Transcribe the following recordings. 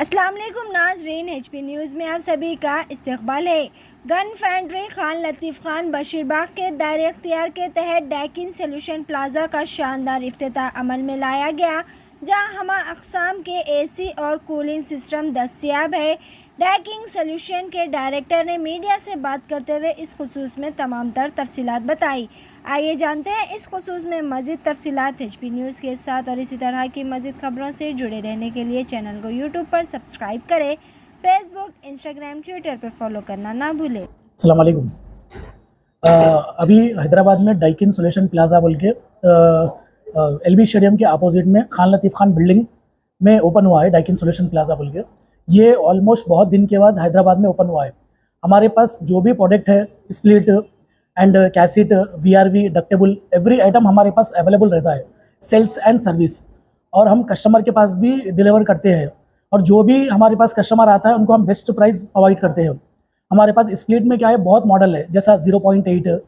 अस्सलाम वालेकुम नाज़रीन, HP न्यूज़ में आप सभी का इस्तकबाल है। गन फैक्ट्री खान लतीफ़ खान बशीरबाग के दायरे इख्तियार के तहत डैकिन सोल्यूशन प्लाजा का शानदार इफ्तिताह अमल में लाया गया, जहां हमा अक़साम के AC और कूलिंग सिस्टम दस्तियाब है। डैकिन सोल्यूशन के डायरेक्टर ने मीडिया से बात करते हुए इस खुसूस में तमाम तर तफसीलात बताई। आइए जानते हैं इस खुसूस में मज़ीद तफसीलात। HP न्यूज़ के साथ और इसी तरह की मज़ीद खबरों से जुड़े रहने के लिए चैनल को यूट्यूब पर सब्सक्राइब करें, फेसबुक, इंस्टाग्राम, ट्विटर पर फॉलो करना ना भूलें। अस्सलाम वालेकुम। अभी हैदराबाद में डैकिन सोल्यूशन प्लाजा बोल के LB स्टेडियम के अपोजिट में खान लतीफ़ खान बिल्डिंग में ओपन हुआ है डैकिन सोल्यूशन प्लाजा बोल के। ये ऑलमोस्ट बहुत दिन के बाद हैदराबाद में ओपन हुआ है। हमारे पास जो भी प्रोडक्ट है, split and cassette, VRV, ductable, every item हमारे पास अवेलेबल रहता है, सेल्स एंड सर्विस। और हम कस्टमर के पास भी डिलीवर करते हैं, और जो भी हमारे पास कस्टमर आता है उनको हम बेस्ट प्राइस प्रोवाइड करते हैं। हमारे पास स्प्लिट में क्या है, बहुत मॉडल है, जैसा 0.8,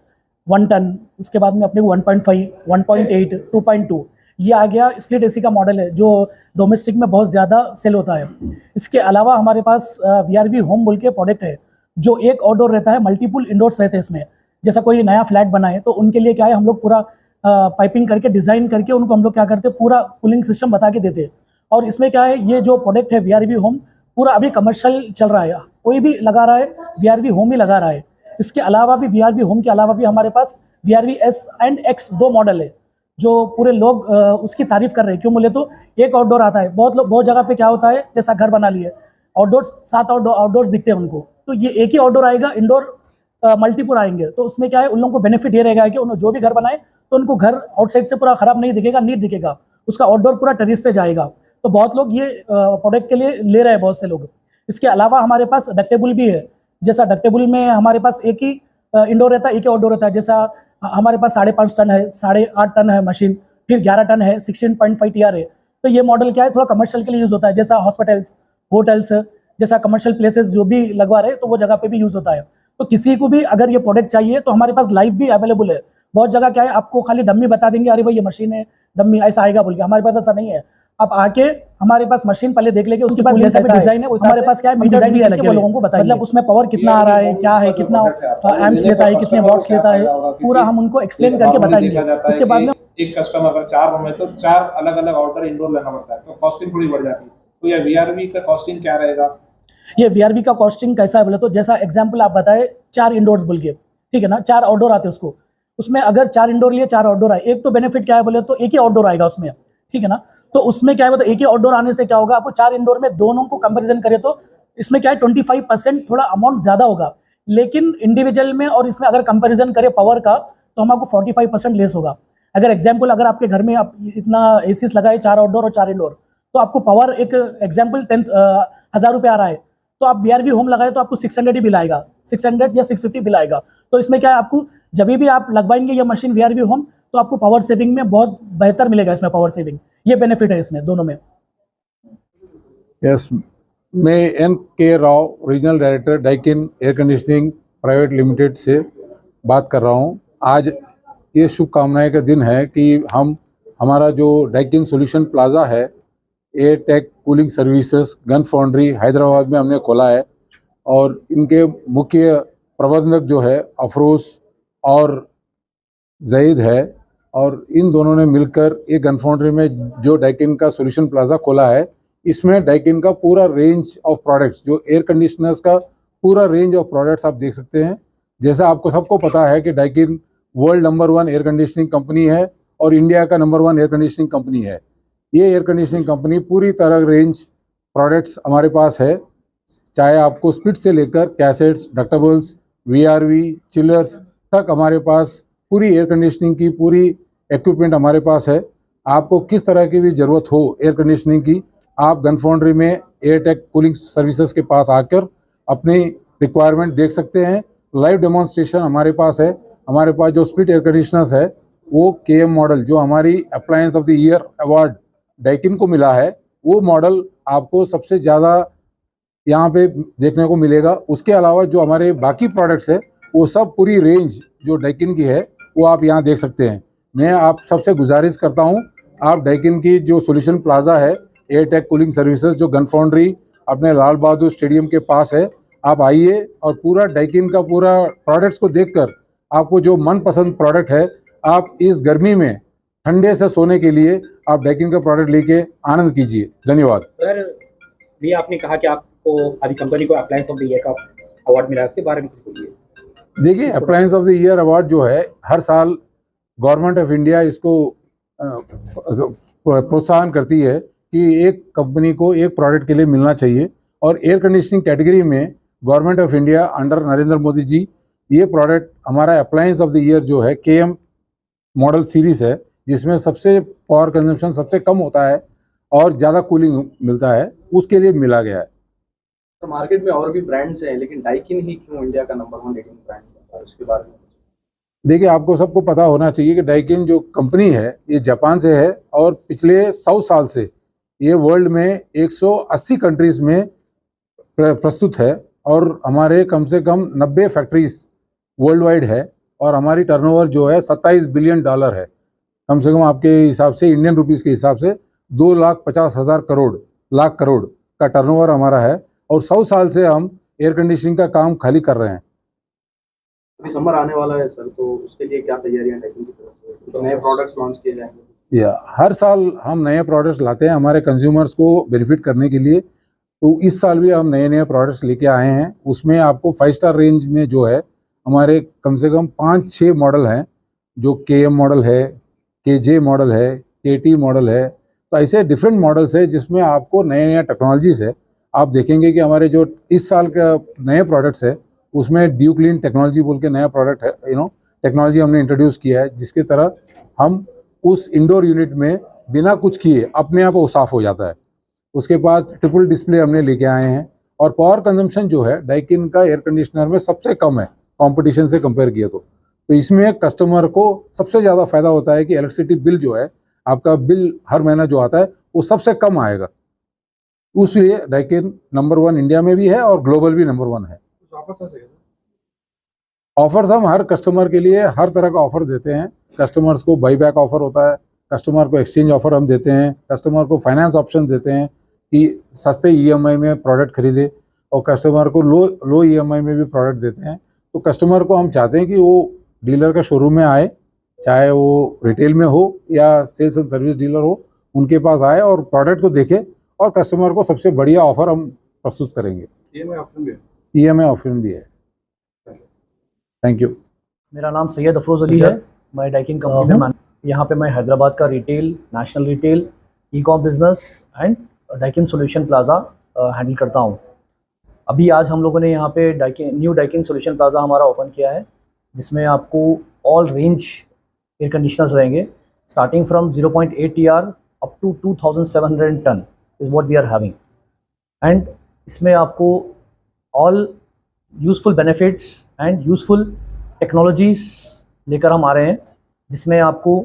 1 टन, उसके बाद में अपने को 1.5, 1.8, 2.2 ये आ गया। स्प्लिट AC का मॉडल है जो डोमेस्टिक में बहुत ज़्यादा सेल होता है। इसके अलावा हमारे पास VRV होम बोल के प्रोडक्ट है, जो एक आउटडोर रहता है, मल्टीपल इंडोर्स रहते हैं इसमें। जैसा कोई नया फ्लैट बनाए तो उनके लिए क्या है, हम लोग पूरा पाइपिंग करके डिज़ाइन करके उनको हम लोग क्या करते हैं, पूरा कूलिंग सिस्टम बता के देते हैं। और इसमें क्या है, ये जो प्रोडक्ट है VRV होम पूरा अभी कमर्शियल चल रहा है, कोई भी लगा रहा है, VRV होम ही लगा रहा है। इसके अलावा भी VRV होम के अलावा भी हमारे पास VRV S and X 2 model है, जो पूरे लोग उसकी तारीफ कर रहे हैं। क्यों बोले तो एक आउटडोर आता है, बहुत जगह पे क्या होता है, जैसा घर बना लिए आउटडोर्स, 7 आउटडोर्स दिखते हैं उनको, तो ये एक ही आउटडोर आएगा, इंडोर मल्टीपुल आएंगे। तो उसमें क्या है, उन लोगों को बेनिफिट ये रहेगा कि उन्होंने जो भी घर बनाए तो उनको घर आउटसाइड से पूरा खराब नहीं दिखेगा, नीट दिखेगा, उसका आउटडोर पूरा टेरेस पे जाएगा। तो बहुत लोग ये प्रोडक्ट के लिए ले रहे हैं, बहुत से लोग। इसके अलावा हमारे पास डक्टेबल भी है, जैसा डक्टेबल में हमारे पास एक ही इंडोर रहता है, एक ही आउटडोर रहता है। जैसा हमारे पास 5.5 टन है, 8.5 टन है मशीन, फिर 11 टन है, 16.5 TR है। तो ये मॉडल क्या है, थोड़ा कमर्शियल के लिए यूज़ होता है, जैसा हॉस्पिटल्स, होटल्स, जैसा कमर्शियल प्लेसेस जो भी लगवा रहे हैं तो वो जगह पे भी यूज़ होता है। तो किसी को भी अगर ये प्रोडक्ट चाहिए तो हमारे पास लाइव भी अवेलेबल है। बहुत जगह क्या है, आपको खाली डम्मी बता देंगे, अरे भाई ये मशीन है, डम्मी ऐसा आएगा बोल के। हमारे पास ऐसा नहीं है। आप आके हमारे पास मशीन पहले देख लेंगे, उसके बाद जैसा भी डिजाइन है हमारे पास क्या है, मीटर्स भी अलग है, वो लोगों को बताएंगे, मतलब उसमें पावर कितना आ रहा है, क्या है, कितना एम्प्स लेता है, कितने वॉट्स लेता है, पूरा हम उनको एक्सप्लेन करके बताएंगे। उसके बाद में एक कस्टमर अगर 4 रूम है तो 4 अलग अलग आउटडोर इंडोर लेना पड़ता है, तो कॉस्टिंग थोड़ी बढ़ जाती है। तो ये VRV का कॉस्टिंग क्या रहेगा? ये VRV का कॉस्टिंग कैसा है बोले तो, जैसा एग्जांपल आप बताए 4 इंडोर्स बोल के, ठीक है ना, 4 आउटडोर आते हैं उसको, उसमें अगर 4 इंडोर लिए 4 आउटडोर आए, एक तो बेनिफिट क्या है बोले तो एक ही आउटडोर आएगा उसमें, ठीक है ना। तो उसमें क्या है, तो एक ही आउटडोर आने से क्या होगा, आपको 4 इंडोर में दोनों को कंपेरिजन करें तो इसमें क्या है, 25% थोड़ा अमाउंट ज़्यादा होगा। लेकिन इंडिविजुअल में और इसमें अगर कंपेरिजन करें पावर का, तो हम आपको 45% लेस होगा। अगर एग्जाम्पल, अगर आपके घर में आप इतना ACs लगाए, 4 आउटडोर और 4 इंडोर, तो आपको पावर एक एग्जाम्पल 10,000 रुपये आ रहा है, तो आप VRV होम लगाए तो आपको 600 ही बिल आएगा, 600 या 650 बिल आएगा। तो इसमें क्या है, आपको जब भी आप लगवाएंगे ये मशीन VRV होम, तो आपको पावर सेविंग में बहुत बेहतर मिलेगा, इसमें पावर सेविंग, ये बेनिफिट है इसमें दोनों में। यस, मैं NK Rao, regional director Daikin air conditioning private limited से बात कर रहा हूं। आज ये शुभकामनाएं का दिन है कि हमारा जो डैकिन सोल्यूशन प्लाजा है, Airtech cooling services gun foundry Hyderabad में हमने खोला है, और इनके मुख्य प्रबंधक जो है अफरोज और जईद है, और इन दोनों ने मिलकर एक गन फाउंड्री में जो डैकिन का सोल्यूशन प्लाजा खोला है, इसमें डैकिन का पूरा रेंज ऑफ प्रोडक्ट्स, जो एयर कंडीशनर्स का पूरा रेंज ऑफ प्रोडक्ट्स आप देख सकते हैं। जैसा आपको सबको पता है कि Daikin world number 1 air conditioning company है और इंडिया का नंबर 1 एयर कंडीशनिंग कंपनी है। ये एयर कंडीशनिंग कंपनी पूरी तरह रेंज प्रोडक्ट्स हमारे पास है, चाहे आपको स्प्लिट से लेकर कैसेट्स, डक्टेबल्स, VRV, चिलर्स तक हमारे पास पूरी एयर कंडीशनिंग की पूरी इक्विपमेंट हमारे पास है। आपको किस तरह की भी ज़रूरत हो एयर कंडीशनिंग की, आप गन फाउंड्री में एयरटेक कूलिंग सर्विसेज के पास आकर अपनी रिक्वायरमेंट देख सकते हैं। लाइव डेमोन्स्ट्रेशन हमारे पास है। हमारे पास जो स्प्लिट एयर कंडीशनर्स है, वो KM मॉडल, जो हमारी appliance of the year award Daikin को मिला है, वो मॉडल आपको सबसे ज़्यादा यहाँ पे देखने को मिलेगा। उसके अलावा जो हमारे बाकी प्रोडक्ट्स है, वो सब पूरी रेंज जो डैकिन की है वो आप यहाँ देख सकते हैं। मैं आप सबसे गुजारिश करता हूँ, आप डैकिन की जो सोल्यूशन प्लाजा है, एयरटेक कूलिंग सर्विसेज, जो गन फाउंड्री अपने लाल बहादुर स्टेडियम के पास है। आप आइए और पूरा डाइकिन का पूरा प्रोडक्ट्स को देखकर आपको जो मनपसंद प्रोडक्ट है, आप इस गर्मी में ठंडे से सोने के लिए आप डाइकिन का प्रोडक्ट लेके आनंद कीजिए। धन्यवाद। सर, भी आपने कहा कि आपको अभी कंपनी को अप्लायंस ऑफ द ईयर का अवार्ड मिला है, उसके बारे में कुछ बोलिए। देखिए, appliance of the year award जो है हर साल गवर्नमेंट ऑफ इंडिया इसको प्रोत्साहन करती है कि एक कंपनी को एक प्रोडक्ट के लिए मिलना चाहिए, और एयर कंडीशनिंग कैटेगरी में government of India under Narendra Modi ji ये प्रोडक्ट हमारा अप्लायंस ऑफ द ईयर जो है KM मॉडल सीरीज है, जिसमें सबसे पावर कंजम्पशन सबसे कम होता है और ज़्यादा कूलिंग मिलता है, उसके लिए मिला गया है। तो मार्केट में और भी ब्रांड्स हैं, लेकिन डाइकिन ही क्यों इंडिया का नंबर 1 लीडिंग ब्रांड है, उसके बारे में? देखिए, आपको सबको पता होना चाहिए कि डाइकिन जो कंपनी है ये जापान से है, और पिछले 100 साल से ये वर्ल्ड में 180 कंट्रीज़ में प्रस्तुत है, और हमारे कम से कम 90 फैक्ट्रीज वर्ल्ड वाइड है, और हमारी टर्नओवर जो है $27 बिलियन है। कम से कम आपके हिसाब से इंडियन रुपीस के हिसाब से 2,50,000 लाख करोड़ का टर्नओवर हमारा है, और 100 साल से हम एयर कंडीशनिंग का काम खाली कर रहे हैं। अभी समर आने वाला है सर, तो उसके लिए क्या तैयारियां डाइकिन की तरफ से, कुछ नए प्रोडक्ट्स लॉन्च किए जाएंगे? हर साल हम नए प्रोडक्ट्स लाते हैं हमारे कंज्यूमर्स को बेनिफिट करने के लिए। तो इस साल भी हम नए प्रोडक्ट्स लेके आए हैं। उसमें आपको 5 स्टार रेंज में जो है हमारे कम से कम 5-6 मॉडल हैं, जो KM मॉडल है, KJ मॉडल है, KT मॉडल है। तो ऐसे डिफरेंट मॉडल्स है जिसमें आपको नए टेक्नोलॉजीज़ है। आप देखेंगे कि हमारे जो इस साल का नए प्रोडक्ट्स है उसमें ड्यू क्लीन टेक्नोलॉजी बोल के नया प्रोडक्ट है, टेक्नोलॉजी हमने इंट्रोड्यूस किया है, जिसकी तरह हम उस इंडोर यूनिट में बिना कुछ किए अपने आप वो साफ़ हो जाता है। उसके बाद ट्रिपल डिस्प्ले हमने लेके आए हैं, और पावर कंजम्पशन जो है डाइकिन का एयर कंडीशनर में सबसे कम है कंपटीशन से कंपेयर किया तो इसमें कस्टमर को सबसे ज़्यादा फ़ायदा होता है कि इलेक्ट्रिसिटी बिल जो है आपका बिल हर महीना जो आता है वो सबसे कम आएगा। उसलिए डाइकिन नंबर 1 इंडिया में भी है और ग्लोबल भी नंबर 1 है। ऑफर्स हम हर कस्टमर के लिए हर तरह का ऑफर देते हैं। कस्टमर्स को बाई बैक ऑफर होता है, कस्टमर को एक्सचेंज ऑफर हम देते हैं, कस्टमर को फाइनेंस ऑप्शन देते हैं कि सस्ते EMI में प्रोडक्ट खरीदे, और कस्टमर को लो EMI में भी प्रोडक्ट देते हैं। तो कस्टमर को हम चाहते हैं कि वो डीलर का शोरूम में आए, चाहे वो रिटेल में हो या सेल्स एंड सर्विस डीलर हो, उनके पास आए और प्रोडक्ट को देखे, और कस्टमर को सबसे बढ़िया ऑफर हम प्रस्तुत करेंगे। EMI ऑप्शन भी है। Thank you. मेरा नाम सैयद अफरोज़ अली है। मैं डाइकिन कंपनी में यहाँ पे मैं हैदराबाद का retail, national retail, ecom business and Daikin solution plaza handle करता हूँ। अभी आज हम लोगों ने यहाँ पे न्यू डाइकिन सॉल्यूशन प्लाज़ा हमारा ओपन किया है, जिसमें आपको ऑल रेंज एयर कंडीशनर्स रहेंगे, starting from 0.8 TR up to 2700 ton is what we are having. And इसमें आपको all useful benefits and useful technologies लेकर हम आ रहे हैं, जिसमें आपको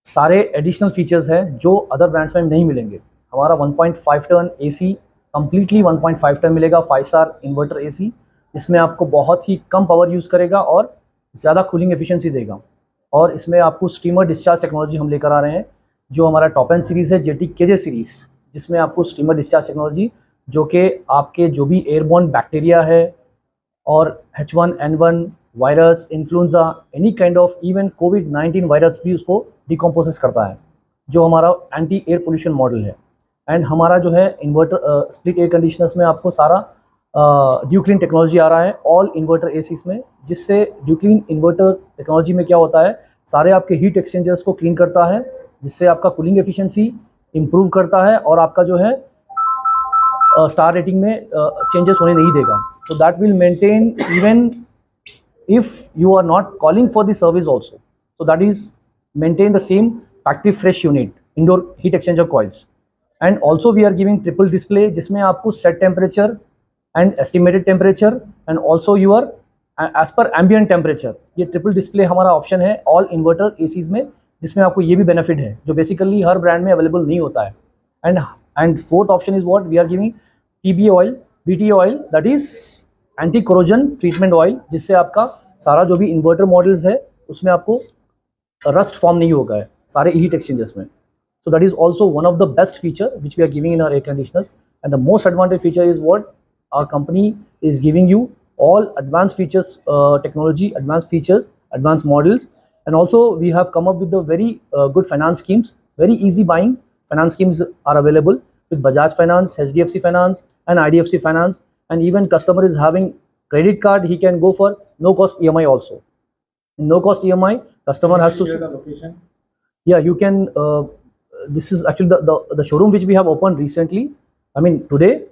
सारे एडिशनल फीचर्स हैं जो अदर ब्रांड्स में नहीं मिलेंगे। हमारा 1.5 टन AC कम्प्लीटली 1.5 टन मिलेगा, 5 स्टार इन्वर्टर AC, जिसमें आपको बहुत ही कम पावर यूज़ करेगा और ज़्यादा कूलिंग एफिशिएंसी देगा। और इसमें आपको स्टीमर डिस्चार्ज टेक्नोलॉजी हम लेकर आ रहे हैं, जो हमारा टॉप एंड सीरीज़ है JT KJ सीरीज़, जिसमें आपको स्टीमर डिस्चार्ज टेक्नोलॉजी, जो कि आपके जो भी एयरबोर्न बैक्टीरिया है और H1N1 virus, influenza, any kind of even COVID-19 virus भी उसको डिकम्पोज करता है, जो हमारा एंटी एयर पोल्यूशन मॉडल है। एंड हमारा जो है इन्वर्टर स्प्लिट एयर कंडीशनर्स में आपको सारा ड्यू क्लीन टेक्नोलॉजी आ रहा है ऑल इन्वर्टर ACs में, जिससे ड्यू क्लीन इन्वर्टर टेक्नोलॉजी में क्या होता है, सारे आपके हीट एक्सचेंजर्स को क्लीन करता है, जिससे आपका कूलिंग एफिशिएंसी इम्प्रूव करता है और आपका जो है स्टार रेटिंग में चेंजेस होने नहीं देगा। So that will maintain even if you are not calling for the service also. So that is maintain the same factory fresh unit, indoor heat exchanger coils. And also we are giving triple display, जिसमें आपको set temperature and estimated temperature and also your as per ambient temperature, ये triple display हमारा option है all inverter ACs में, जिसमें आपको ये भी बेनिफिट है जो बेसिकली हर ब्रांड में अवेलेबल नहीं होता है। And fourth option is what we are giving TBA oil, BTA oil, that is anti corrosion treatment oil, जिससे आपका सारा जो भी इन्वर्टर मॉडल्स है उसमें आपको रस्ट फॉर्म नहीं होगा है सारे हीट एक्सचेंजर्स में। So that is also one of the best feature which we are giving in our air conditioners, And the most advantage feature is what our company is giving you all advanced features, technology, advanced features, advanced models. And also we have come up with the very good finance schemes, very easy buying finance schemes are available with Bajaj Finance, HDFC Finance and IDFC Finance. And even customer is having credit card, he can go for no cost EMI also. In no cost EMI, customer has to share the location. yeah, you can this is actually the showroom which we have opened recently, I mean today,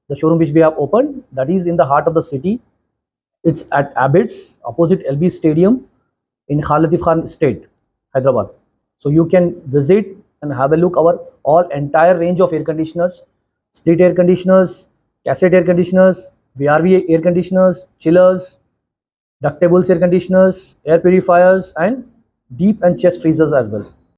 the showroom which we have opened, that is in the heart of the city. It's at Abbott's opposite LB Stadium in Khan Latif Khan Estate, Hyderabad. So you can visit and have a look our all entire range of air conditioners, split air conditioners, cassette air conditioners, VRV air conditioners, chillers, ductables air conditioners, air purifiers and deep and chest freezers as well.